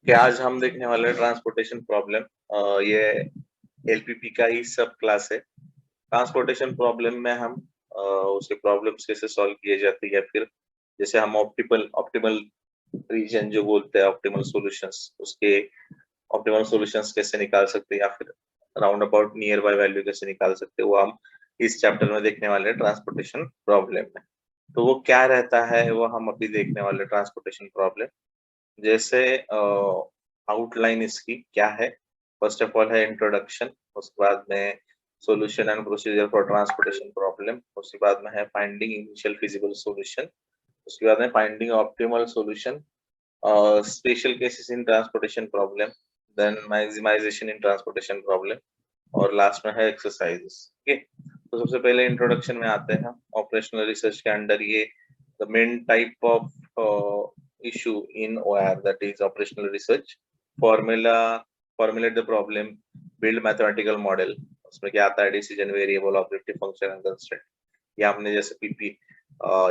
कि आज हम देखने वाले हैं ट्रांसपोर्टेशन प्रॉब्लम। ये एलपीपी का ही सब क्लास है। ट्रांसपोर्टेशन प्रॉब्लम में हम उसके प्रॉब्लम्स कैसे सॉल्व किए जाती है, फिर जैसे हम ऑप्टिमल ऑप्टिमल रीजन जो बोलते हैं, ऑप्टिमल सॉल्यूशंस, उसके ऑप्टिमल सॉल्यूशंस कैसे निकाल सकते हैं, या फिर round about near by value कैसे निकाल सकते हैं, वो हम इस चैप्टर में देखने वाले हैं ट्रांसपोर्टेशन प्रॉब्लम में। तो वो क्या रहता है वो हम अभी देखने वाले ट्रांसपोर्टेशन प्रॉब्लम। जैसे आउटलाइन इसकी क्या है। फर्स्ट ऑफ ऑल है इंट्रोडक्शन, उसके बाद में solution and procedure for transportation problem, उसके बाद में है फाइंडिंग इनिशियल फिजिबल सॉल्यूशन, उसके बाद में finding optimal solution, special cases in transportation problem, then maximization in transportation problem, और लास्ट में है एक्सरसाइजेस। ठीक है, तो सबसे पहले इंट्रोडक्शन में आते हैं। ऑपरेशनल रिसर्च के अंडर ये the main type of issue in OR, that is operational research, formula formulate the problem, build mathematical model। उसमें क्या आता है, decision variable, objective function and constraint. ये हमने जैसे पीपी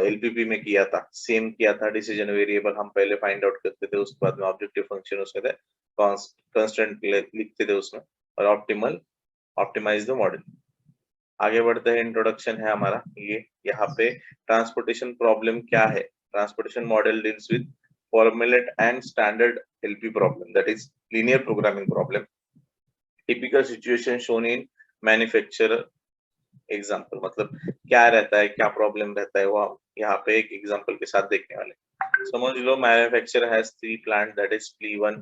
एलपीपी में किया था, सेम किया था। डिसीजन वेरिएबल हम पहले फाइंड आउट करते थे, उसके बाद में ऑब्जेक्टिव फंक्शन उसके थे, कंस्ट्रेंट लिखते थे उसमें, और ऑप्टिमाइज द मॉडल। आगे बढ़ते हैं, इंट्रोडक्शन है हमारा ये। यहाँ पे ट्रांसपोर्टेशन प्रॉब्लम क्या है। Transportation model deals with formulate and standard LP problem, that is linear programming problem. Typical situation shown in manufacturer example, मतलब क्या रहता है, क्या प्रॉब्लम रहता है, वो हम यहाँ पे एक एग्जांपल के साथ देखने वाले। समझ लो, manufacturer has 3 plant, that is P1,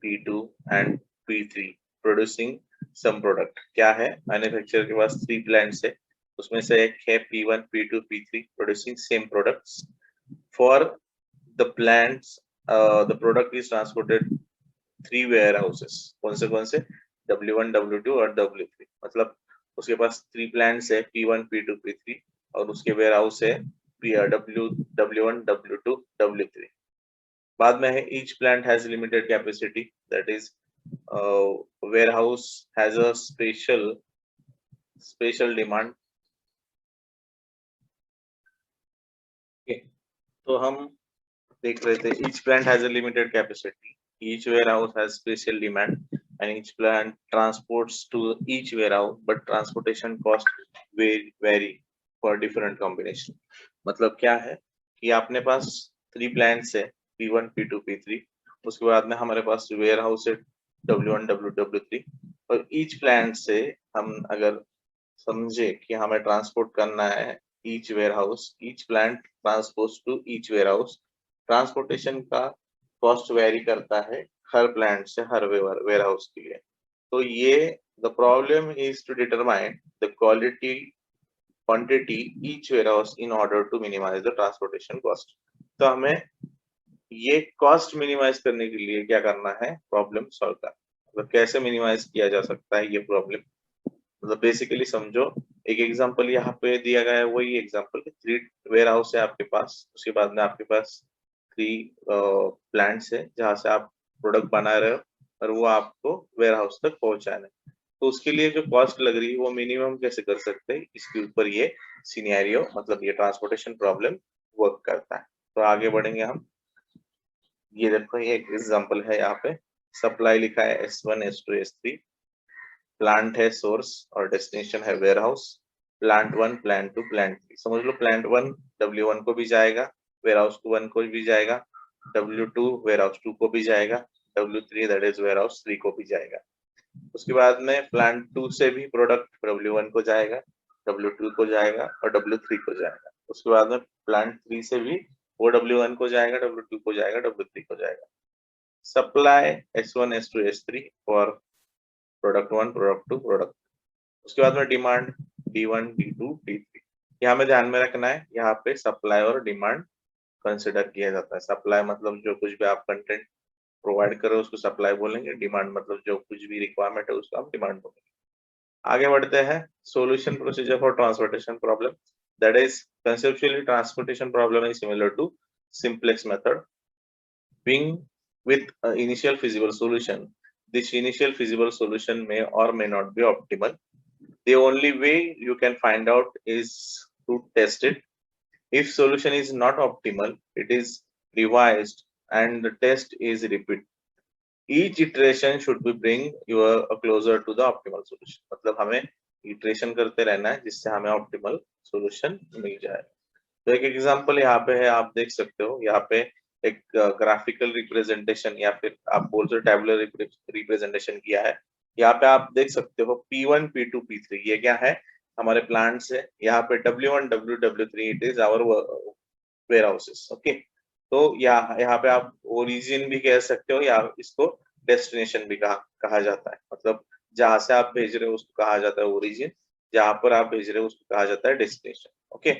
P2 and P3 producing some product. क्या है, मैन्युफैक्चरर के पास 3 प्लांट्स है, उसमें से एक है P1, P2, P3 producing same products. For the plants the product is transported 3 warehouses. कौन से W1, W2 और W3। मतलब उसके पास 3 प्लांट्स है, P1, P2, P3, और उसके वेयर हाउस है W1, W2, W3। बाद में है each plant has limited capacity, that is warehouse has a special demand। okay, तो हम देख रहे थे, each plant has a limited capacity, each warehouse has special demand, and each plant transports to each warehouse, but transportation cost vary for different combination। मतलब क्या है कि आपने पास 3 plants है, P1, P2, P3, उसके बाद में हमारे पास वेयर हाउस है W1, W3, और ईच प्लांट से हम अगर समझे कि हमें ट्रांसपोर्ट करना है each warehouse, each plant transport to each warehouse, transportation का कॉस्ट वेरी करता है हर प्लांट से हर वेयर हाउस के लिए। तो ये the problem is to determine the quantity each warehouse in order to minimize the transportation cost. तो हमें ये कॉस्ट मिनिमाइज करने के लिए क्या करना है, प्रॉब्लम सॉल्व करना। मतलब कैसे मिनिमाइज किया जा सकता है ये प्रॉब्लम, मतलब बेसिकली समझो। एक एग्जांपल यहाँ पे दिया गया है, वही एग्जांपल, 3 वेयर हाउस है आपके पास, उसके बाद में आपके पास 3 प्लांट्स है जहाँ से आप प्रोडक्ट बना रहे हो, और वो आपको वेयर हाउस तक पहुंचाना है। तो उसके लिए जो कॉस्ट लग रही है वो मिनिमम कैसे कर सकते हैं, इसके ऊपर ये सिनेरियो, मतलब ये ट्रांसपोर्टेशन प्रॉब्लम वर्क करता है। तो आगे बढ़ेंगे हम। ये देखो, ये एक एग्जांपल है, यहाँ पे सप्लाई लिखा है S1, S2, S3, प्लांट है सोर्स, और डेस्टिनेशन है warehouse. Plant 1, plant 2, plant 3। समझ लो, प्लांट 1 W1 को भी जाएगा, वेयर हाउस 1 को भी जाएगा, W2 वेयर हाउस 2 को भी जाएगा, W3 that is ware house 3 को भी जाएगा। उसके बाद में प्लांट 2 से भी प्रोडक्ट W1 को जाएगा, W2 को जाएगा, और W3 को जाएगा। उसके बाद में प्लांट 3 से भी वो W1 को जाएगा, W2 को जाएगा, W3 को जाएगा। Supply S1, S2, S3 for product 1, product 2, product. उसके बाद में डिमांड D1, D2, D3। यहाँ में ध्यान में रखना है, यहाँ पे सप्लाई और डिमांड कंसिडर किया जाता है। सप्लाई मतलब जो कुछ भी आप कंटेंट प्रोवाइड करो उसको सप्लाई बोलेंगे, डिमांड मतलब जो कुछ भी रिक्वायरमेंट है उसको आप डिमांड बोलेंगे। आगे बढ़ते हैं, solution procedure for transportation problem, that is conceptually transportation problem is similar to simplex method, being with initial feasible solution. This initial feasible solution may or may not be optimal. The only way you can find out is to test it. If solution is not optimal, it is revised and the test is repeat. each iteration should be bring you closer to the optimal solution. मतलब हमें iteration करते रहना है जिससे हमें optimal solution मिल जाए। तो एक एग्जांपल यहाँ पे है, आप देख सकते हो यहाँ पे एक ग्राफिकल रिप्रेजेंटेशन या फिर आप बोल सकते टैबुलर रिप्रेजेंटेशन किया है। यहाँ पे आप देख सकते हो P1, P2, P3 ये क्या है, हमारे प्लांट्स है। यहाँ पे W1, W2, W3 it is our warehouses. Okay, तो यहाँ पे आप ओरिजिन भी कह सकते हो या इसको डेस्टिनेशन भी कहा जाता है। मतलब जहां से आप भेज रहे हो उसको कहा जाता है ओरिजिन, जहां पर आप भेज रहे हो उसको कहा जाता है destination. Okay,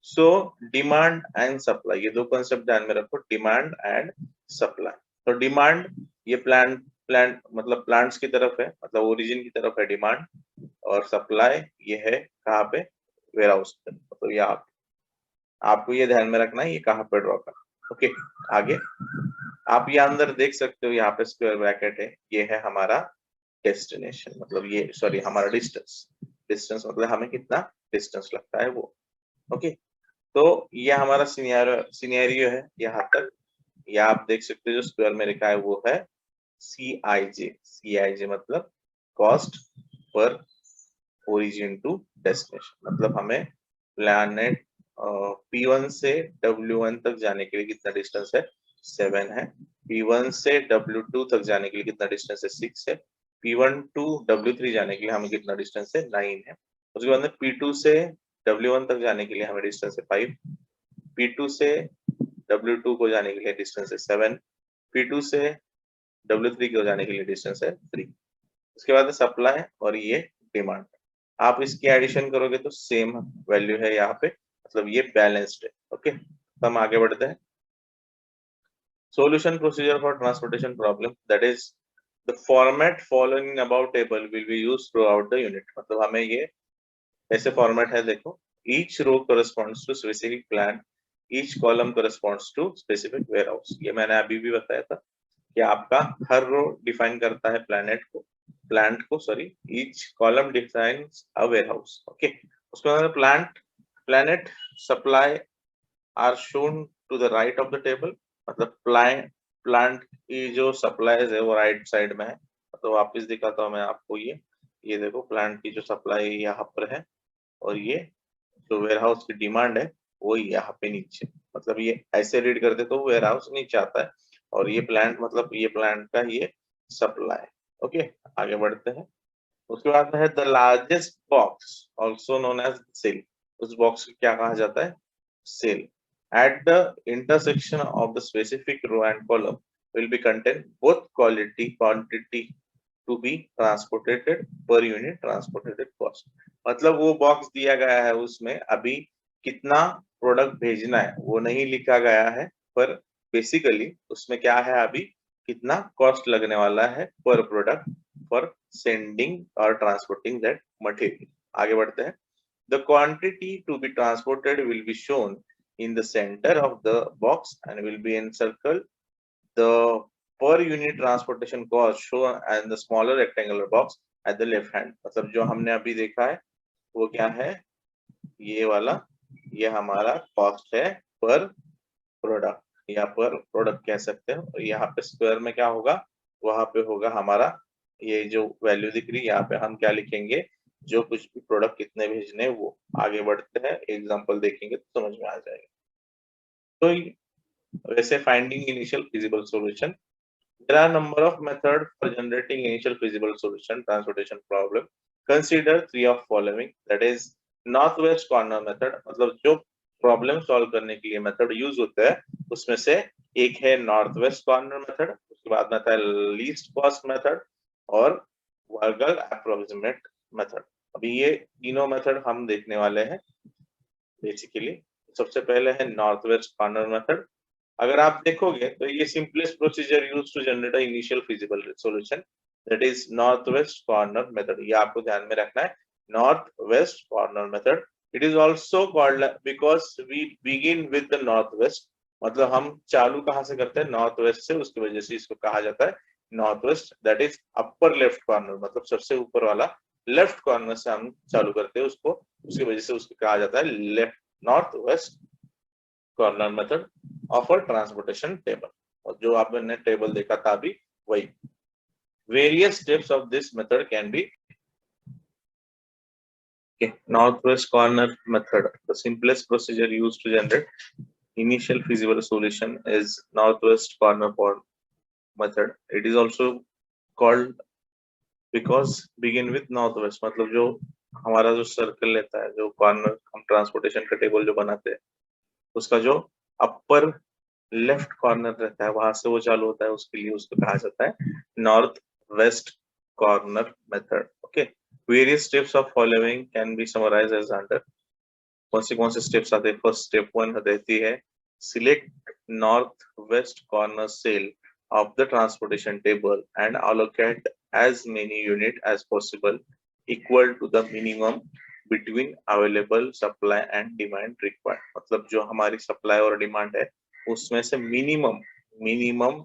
so demand and supply, ये दो कंसेप्ट ध्यान में रखो, डिमांड एंड सप्लाई। तो डिमांड ये प्लांट मतलब प्लांट्स की तरफ है, मतलब ओरिजिन की तरफ है डिमांड, और सप्लाई ये है कहाँ पे, वेयर हाउस पे। मतलब ये आपको ये ध्यान में रखना है ये कहाँ पे ड्रॉ करना। ओके, आगे आप ये अंदर देख सकते हो, यहाँ पे स्क्वायर ब्रैकेट है, ये है हमारा डेस्टिनेशन, मतलब ये सॉरी हमारा डिस्टेंस। डिस्टेंस मतलब हमें कितना डिस्टेंस लगता है वो। ओके, तो ये हमारा सिनेरियो है यहाँ तक। या आप देख सकते हो जो स्क्वायर में लिखा है वो है CIJ। CIJ मतलब cost per origin to destination. मतलब हमें प्लैनेट P1 से W1 तक जाने के लिए कितना डिस्टेंस है, 7 है। P1 से W2 तक जाने के लिए कितना डिस्टेंस है, 6 है। P1 टू W3 जाने के लिए हमें कितना डिस्टेंस है, 9 है। उसके बाद में P2 से W1 तक जाने के लिए हमें डिस्टेंस है 5। P2 से W2 को जाने के लिए डिस्टेंस है 7। P2 से W3 को जाने के लिए डिस्टेंस है 3। उसके बाद सप्लाई और ये डिमांड, आप इसकी एडिशन करोगे तो सेम वैल्यू है यहाँ पे, मतलब ये बैलेंस्ड है। ओके, तो हम आगे बढ़ते हैं। Solution procedure for transportation problem, that is the format following in above table will be used throughout the unit। मतलब हमें ये ऐसे फॉर्मेट है, देखो, each row corresponds to specific plant, each column corresponds to specific warehouse। ये मैंने अभी भी बताया था कि आपका हर रो डिफाइन करता है प्लांट को sorry, each column defines a warehouse। Okay, उसके बाद planet supply are shown to the right of the table। मतलब प्लांट की जो सप्लाईज है वो राइट साइड में है। तो वापस दिखाता हूँ मैं आपको, ये देखो प्लांट की जो सप्लाई यहाँ पर है, और ये जो वेयर हाउस की डिमांड है वो यहाँ पे नीचे। मतलब ये ऐसे रीड करते तो वेयर हाउस नीचे आता है, और ये प्लांट मतलब ये प्लांट का ये सप्लाई। ओके, आगे बढ़ते हैं। उसके बाद है the largest box also known as cell. उस बॉक्स को क्या कहा जाता है, cell. At the intersection of the specific row and column will be contain both quantity to be transported per unit transported cost। मतलब वो बॉक्स दिया गया है, उसमें अभी कितना प्रोडक्ट भेजना है वो नहीं लिखा गया है, पर बेसिकली उसमें क्या है, अभी कितना कॉस्ट लगने वाला है पर प्रोडक्ट फॉर सेंडिंग और ट्रांसपोर्टिंग दैट मटेरियल। आगे बढ़ते हैं। The quantity to be transported will be shown in the center of the box and will be encircled. The per unit transportation cost shown and the smaller rectangular box at the left hand। मतलब जो हमने अभी देखा है वो क्या है, ये वाला, ये हमारा कॉस्ट है पर प्रोडक्ट, या पर प्रोडक्ट कह सकते हैं। और यहाँ पे स्क्वायर में क्या होगा, वहां पे होगा हमारा ये जो वैल्यू दिख रही है, यहाँ पे हम क्या लिखेंगे, जो कुछ भी प्रोडक्ट कितने भेजने वो। आगे बढ़ते हैं, एग्जांपल देखेंगे तो समझ में आ जाएगा। तो वैसे finding initial feasible solution, there are number of methods for generating initial feasible solution transportation problem। Consider three of following, that is northwest corner method। मतलब जो प्रॉब्लम सॉल्व करने के लिए मेथड यूज होता है उसमें से एक है नॉर्थ वेस्ट कॉर्नर मेथड, उसके बाद में आता है लीस्ट कॉस्ट मेथड और वर्गल अप्रोक्सीमेट मेथड। अभी ये तीनों मेथड हम देखने वाले हैं बेसिकली। सबसे पहले है नॉर्थ वेस्ट कॉर्नर मेथड। अगर आप देखोगे तो ये simplest procedure use to generate a initial feasible solution, that is north west corner method. ये आपको ध्यान में रखना है, north west corner method. It is also called because we begin with the north west. मतलब हम चालू कहाँ से करते हैं, नॉर्थ वेस्ट से, उसकी वजह से इसको कहा जाता है north waste. That is upper left corner, मतलब सबसे ऊपर वाला लेफ्ट कॉर्नर से हम चालू करते हैं उसको, उसकी वजह से उसको कहा जाता है left north west corner method of a transportation table. और जो आपने टेबल देखा था अभी वही। Various steps of this method can be. Okay, northwest corner method, the simplest procedure used to generate initial feasible solution is northwest corner method. It is also called because begin with northwest, मतलब जो हमारा जो circle लेता है, जो corner हम transportation का table जो बनाते हैं, उसका जो अपर लेफ्ट कॉर्नर रहता है वहां से वो चालू होता है, उसके लिए उसको कहा जाता है north west corner method. Okay, various steps of following can be summarized as under. कौन से स्टेप्स आते हैं? फर्स्ट स्टेप 1 रहती है select north west corner cell of the transportation table and allocate as many units as possible equal to the minimum between available supply and demand required. मतलब जो हमारी supply और डिमांड है उसमें से मिनिमम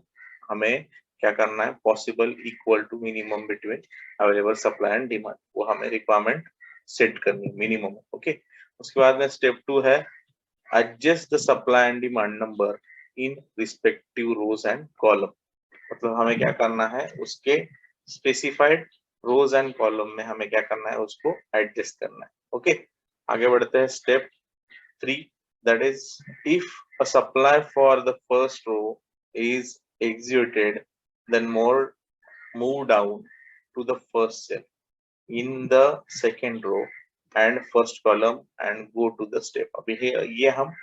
हमें क्या करना है? Possible equal to minimum between available supply and demand, वो हमें रिक्वायरमेंट सेट करनी है मिनिमम. ओके, उसके बाद में स्टेप 2 है adjust the supply and demand number in respective rows and column. मतलब हमें क्या करना है? उसके स्पेसिफाइड रोज एंड कॉलम में हमें क्या करना है? उसको एडजस्ट करना है. ओके, आगे बढ़ते हैं. Step 3, that is if a supply for the first row is executed, then move down to the first cell in the second row and first column and go to the step. अभी ये हम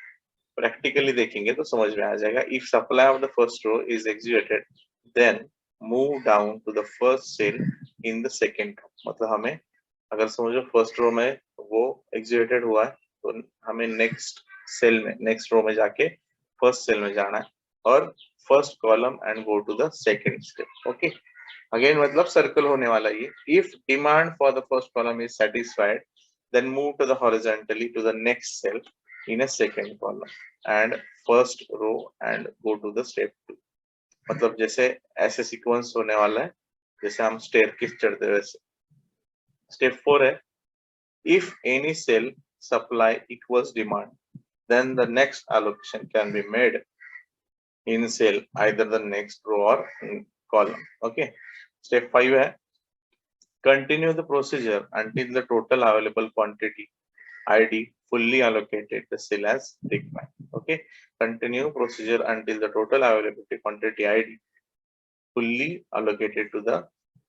practically देखेंगे तो समझ में आ जाएगा. If supply of the first row is executed then move down to the first cell in the second row. मतलब हमें अगर समझो फर्स्ट रो में वो एग्जीक्यूटेड हुआ है तो हमें नेक्स्ट सेल में नेक्स्ट रो में जाके फर्स्ट सेल में जाना है और first column and go to the second step. Okay, again मतलब सर्कल होने वाला ये. If demand for the first column is satisfied then move to the horizontally to the next cell in a second column and first row and go to the step 2. मतलब जैसे ऐसे sequence होने वाला है जैसे हम स्टेयरकेस चढ़ते हैं वैसे. स्टेप 4 है if any cell supply equals demand then the next allocation can be made in cell either the next row or column. Okay, step 5 है continue the procedure until the total available quantity ID fully allocated the cell as required. Okay, continue procedure until the total availability quantity ID fully allocated to the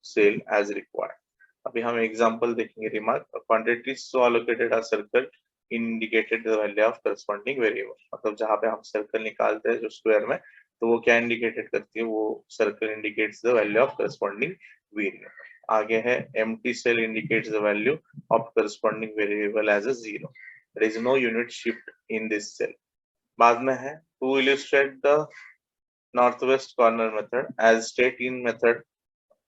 cell as required. अभी हम example देखेंगे. Remark quantities so allocated are circle indicated the value of corresponding variable. मतलब जहाँ पे हम circle निकालते हैं जो स्क्वायर में तो वो क्या इंडिकेटेड करती है? वो circle indicates the value of corresponding variable. आगे है empty cell indicates the value of corresponding variable as a 0. There is no unit shift in this cell. बाद में है to illustrate the northwest corner method as state in method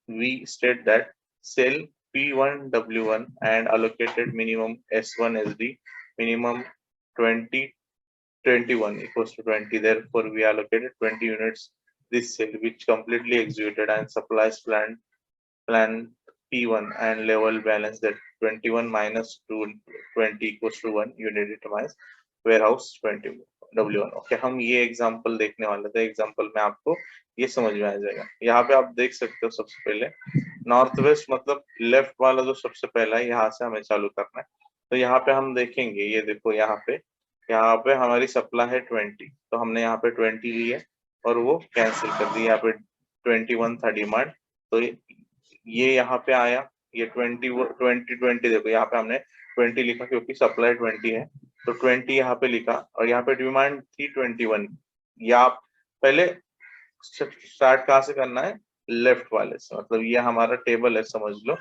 we state that cell P1 W1 and allocated minimum S1 SD minimum 20 21 equals to 20. Therefore, we allocated 20 units this cell which completely executed and supplies plan P1 and level balance that 21 minus 20 equals to 1 unit determines warehouse 20 W1. Okay, हम ये example देखने वाले थे. Example में आपको ये समझ में आ जाएगा. यहाँ पे आप देख सकते हो सबसे पहले नॉर्थ वेस्ट मतलब लेफ्ट वाला जो सबसे पहला है यहाँ से हमें चालू करना है. तो यहाँ पे हम देखेंगे, ये देखो यहाँ पे हमारी सप्लाई है 20 तो हमने यहाँ पे 20 ली है और वो कैंसिल कर दी. यहाँ पे 21 था डिमांड तो ये यहाँ पे आया. ये 20 देखो यहाँ पे हमने 20 लिखा क्योंकि सप्लाई 20 है तो 20 यहाँ पे लिखा और यहाँ पे डिमांड थी 21. या पहले स्टार्ट कहाँ से करना है? लेफ्ट वाले से. मतलब ये हमारा टेबल है समझ लो.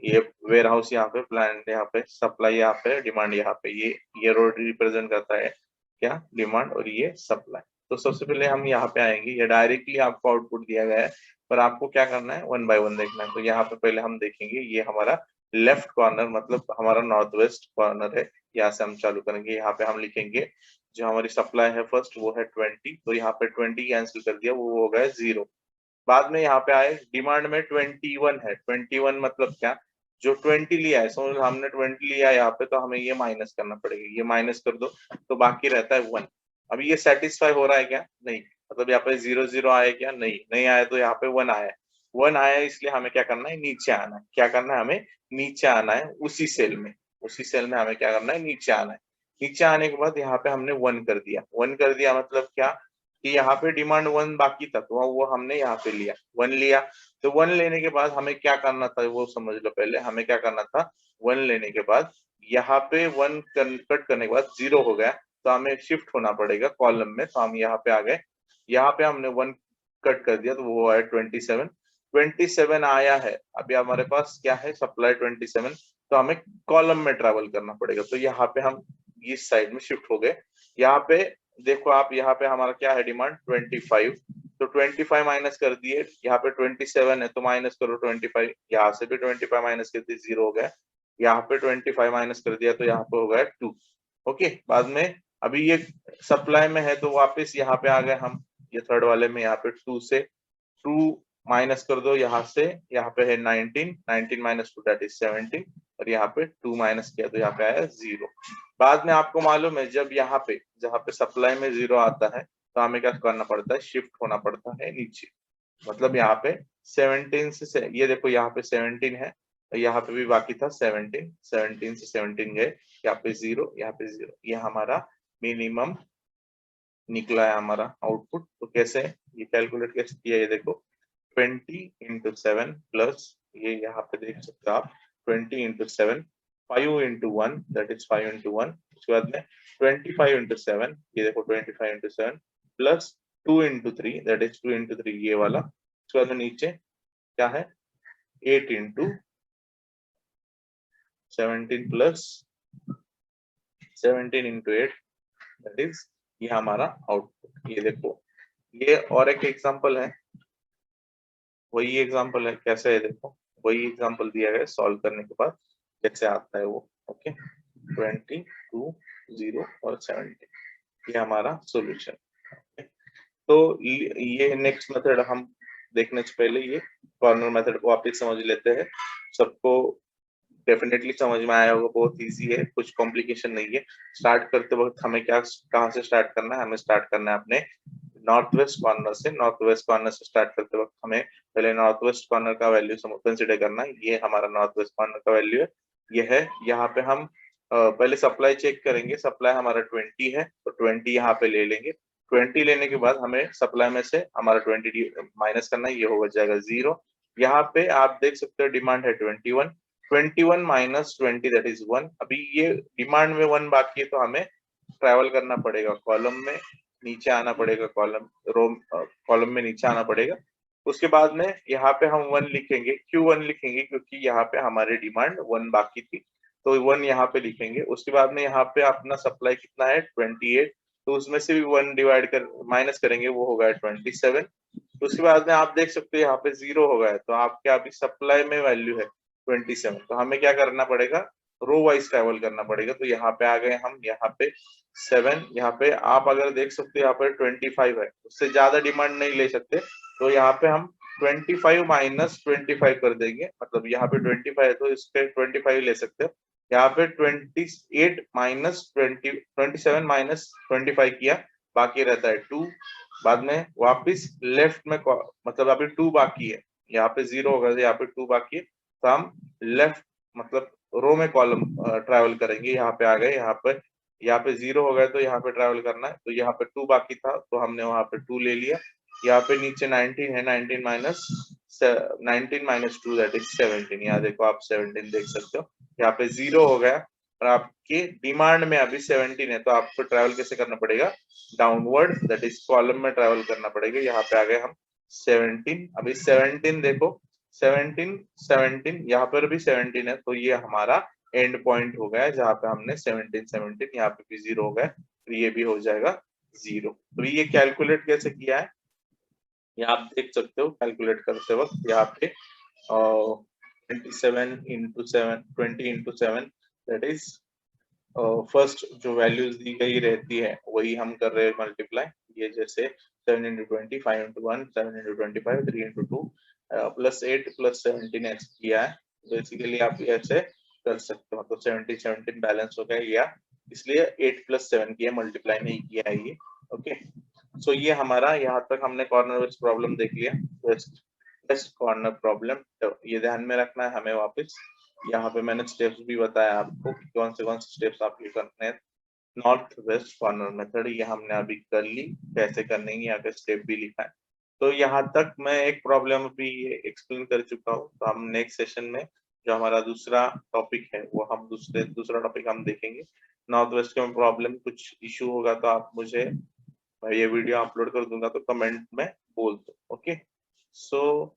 ये वेयर हाउस यहाँ पे, प्लांट यहाँ पे, सप्लाई यहाँ पे, डिमांड यहाँ पे. ये रोड रिप्रेजेंट करता है क्या? डिमांड और ये सप्लाई. तो सबसे पहले हम यहाँ पे आएंगे. ये डायरेक्टली आपको आउटपुट दिया गया है पर आपको क्या करना है? 1 बाय 1 देखना है. तो यहाँ पे पहले हम देखेंगे ये हमारा लेफ्ट कॉर्नर मतलब हमारा नॉर्थ वेस्ट कॉर्नर है. यहाँ से हम चालू करेंगे. यहाँ पे हम लिखेंगे जो हमारी सप्लाई है फर्स्ट वो है 20 तो यहाँ पे 20 कैंसिल कर दिया, वो हो गया 0. बाद में यहाँ पे आए डिमांड में 21 है. 21 मतलब क्या? जो 20 लिया है, समझ लो हमने 20 लिया है यहाँ पे तो हमें ये माइनस करना पड़ेगा. ये माइनस कर दो तो बाकी रहता है 1. अभी ये सेटिस्फाई हो रहा है क्या? नहीं. मतलब यहाँ पे 0 0 आया क्या? नहीं आया तो यहाँ पे 1 आया. 1 आया इसलिए हमें क्या करना है, नीचे आना है। क्या करना है, हमें नीचे आना है उसी सेल में, हमें क्या करना है, नीचे आना है। नीचे आने के बाद यहाँ पे हमने 1 कर दिया। 1 कर दिया मतलब क्या कि यहाँ पे डिमांड 1 बाकी था, तो वो हमने यहाँ पे लिया, 1 लिया। तो 1 लेने के बाद हमें क्या करना था वो समझ लो पहले। हमें क्या करना था, 1 लेने के बाद यहाँ पे 1 कट करने के बाद 0 हो गया, तो हमें शिफ्ट होना पड़ेगा कॉलम में। तो हम यहाँ पे आ गए, यहाँ पे हमने 1 कट कर दिया, तो वो आया 27। 27 आया है, अभी हमारे पास क्या है, सप्लाई 27, तो हमें कॉलम में ट्रैवल करना पड़ेगा। तो यहाँ पे हम इस साइड में शिफ्ट हो गए। यहाँ पे देखो आप, यहाँ पे हमारा क्या है, डिमांड 25, तो 25 माइनस कर दिए। यहाँ पे 27 है तो माइनस करो 25, यहाँ से भी 25 माइनस कर दिए, 0 हो गया। यहाँ पे 25 माइनस कर दिया तो यहाँ पे हो गया 2। ओके, बाद में अभी ये सप्लाई में है तो वापस यहाँ पे आ गए हम, ये थर्ड वाले में। यहाँ पे 2 से 2 माइनस कर दो यहाँ से, यहाँ पे है 19, 19 माइनस 2 दैट इज 17, और यहाँ पे 2 माइनस किया तो यहाँ पे आया 0। बाद में आपको मालूम है जब यहाँ पे, जहाँ पे सप्लाई में 0 आता है तो हमें क्या करना पड़ता है, शिफ्ट होना पड़ता है नीचे। मतलब यहाँ पे 17 से ये देखो, यहाँ पे 17 है, तो यहाँ पे भी बाकी था 17, 17 से 17 गए, यहाँ पे 0, यहाँ पे 0, ये हमारा मिनिमम निकला है हमारा आउटपुट। तो कैसे ये कैलकुलेट कैसे किया, ये देखो 20 इंटू 7 प्लस, ये यहाँ पे देख सकते हो आप, 20 into 7, 5 into 1 that is 5 into 1। उसके बाद में 25 इंटू 7, ये देखो 25 into 7 plus 2 into 3 that is 2 into 3, ये वाला। उसके बाद में नीचे क्या है, 8 into 17 plus 17 into 8 that is, ये हमारा आउटपुट। ये देखो, ये और एक एग्जांपल है, वही एग्जांपल है, कैसे है देखो, वही एग्जांपल दिया गया, सॉल्व करने के बाद कैसे आता है वो। ओके, 20, 2, 0 और 17, ये हमारा सॉल्यूशन। तो ये नेक्स्ट मेथड हम देखने से पहले ये कॉर्नर मेथड को वापस समझ लेते हैं। सबको डेफिनेटली समझ में आया होगा, बहुत इजी है, कुछ कॉम्प्लिकेशन नहीं है। स्टार्ट करते वक्त हमें क्या, कहाँ से स्टार्ट करना है, हमें स्टार्ट करना है अपने नॉर्थ वेस्ट कॉर्नर से। नॉर्थ वेस्ट कॉर्नर से स्टार्ट करते वक्त हमें पहले नॉर्थ वेस्ट कॉर्नर का वैल्यू कंसिडर करना है। ये हमारा नॉर्थ वेस्ट कॉर्नर का वैल्यू है, ये है। यहाँ पे हम पहले सप्लाई चेक करेंगे, सप्लाई हमारा 20 है तो 20 यहाँ पे ले लेंगे। 20 लेने के बाद हमें सप्लाई में से हमारा 20 माइनस करना है, ये हो जाएगा 0। यहाँ पे आप देख सकते हो डिमांड है 21, 21 माइनस 20 दैट इज 1। अभी ये डिमांड में 1 बाकी है, तो हमें ट्रैवल करना पड़ेगा कॉलम में, नीचे आना पड़ेगा कॉलम, रो कॉलम में नीचे आना पड़ेगा। उसके बाद में यहाँ पे हम 1 लिखेंगे, क्यों 1 लिखेंगे, क्योंकि यहाँ पे हमारी डिमांड 1 बाकी थी, तो 1 यहाँ पे लिखेंगे। उसके बाद में यहाँ पे अपना सप्लाई कितना है 28, तो उसमें से भी 1 डिवाइड कर माइनस करेंगे, वो होगा 27। उसके बाद में आप देख सकते हो यहाँ पे 0 हो गया है, तो आपके अभी सप्लाई में वैल्यू है 27, तो हमें क्या करना पड़ेगा, रो वाइज ट्रैवल करना पड़ेगा। तो यहाँ पे आ गए हम, यहाँ पे 7, यहाँ पे आप अगर देख सकते हो यहाँ पे 25 है, उससे ज्यादा डिमांड नहीं ले सकते, तो यहाँ पे हम 25 माइनस 25 कर देंगे। मतलब यहाँ पे 25 है तो इस पे 25 ले सकते हो। यहाँ पे 28 माइनस 27 माइनस 25 किया, बाकी रहता है 2। बाद में वापिस लेफ्ट में, मतलब अभी 2 बाकी है, यहाँ पे 0 होगा, यहाँ पे 2 बाकी है, तो हम लेफ्ट मतलब रो में कॉलम ट्रैवल करेंगे। यहाँ पे आ गए, यहाँ पे 0 हो गया तो यहाँ पे ट्रैवल करना है, तो यहाँ पे 2 बाकी था तो हमने वहां पे 2 ले लिया। यहाँ पे नीचे 19 है, 19 माइनस 2 दैट इज 17। यहाँ देखो आप 17 देख सकते हो, यहाँ पे 0 हो गया और आपकी डिमांड में अभी 17 है, तो आपको ट्रैवल कैसे करना पड़ेगा, डाउनवर्ड दैट इज कॉलम में ट्रैवल करना पड़ेगा। यहाँ पे आ गए हम 17, अभी 17 देखो, 17 17 यहाँ पर भी 17 है, तो ये हमारा एंड पॉइंट हो गया है जहाँ पे हमने 17 17, यहाँ पे भी 0 हो गया, तो ये भी हो जाएगा 0। तो ये कैलकुलेट कैसे किया है, ये आप देख सकते हो कैलकुलेट करते वक्त। यहाँ पे 27 into 7, 20 into 7 that is, first जो वैल्यूज दी गई रहती है वही हम कर रहे हैं मल्टीप्लाई। ये जैसे 7 into 20, 5 into 1, 7 into 25, 3 into 2 plus 8 plus 17 ऐसे किया है। बेसिकली आप ऐसे कर सकते हो, तो 70 17 बैलेंस हो गया, या इसलिए 8 प्लस 7 किया, मल्टीप्लाई नहीं किया है ये। ओके, सो ये हमारा, यहाँ तक हमने कॉर्नर वेस्ट प्रॉब्लम देख लिया। वेस्ट कॉर्नर प्रॉब्लम, तो ये ध्यान में रखना है हमें। वापस यहाँ पे मैंने स्टेप्स भी बताया आपको कि कौन से स्टेप्स आपके करने हैं। नॉर्थ वेस्ट कॉर्नर मेथड ये हमने अभी कर ली, कैसे करने की यहाँ पे स्टेप भी लिखा है। तो यहाँ तक मैं एक प्रॉब्लम भी एक्सप्लेन कर चुका हूँ। तो हम नेक्स्ट सेशन में जो हमारा दूसरा टॉपिक है वो हम दूसरा टॉपिक हम देखेंगे। नॉर्थ वेस्ट में प्रॉब्लम कुछ इशू होगा तो आप मुझे, मैं ये वीडियो अपलोड कर दूंगा तो कमेंट में बोल दो। ओके, सो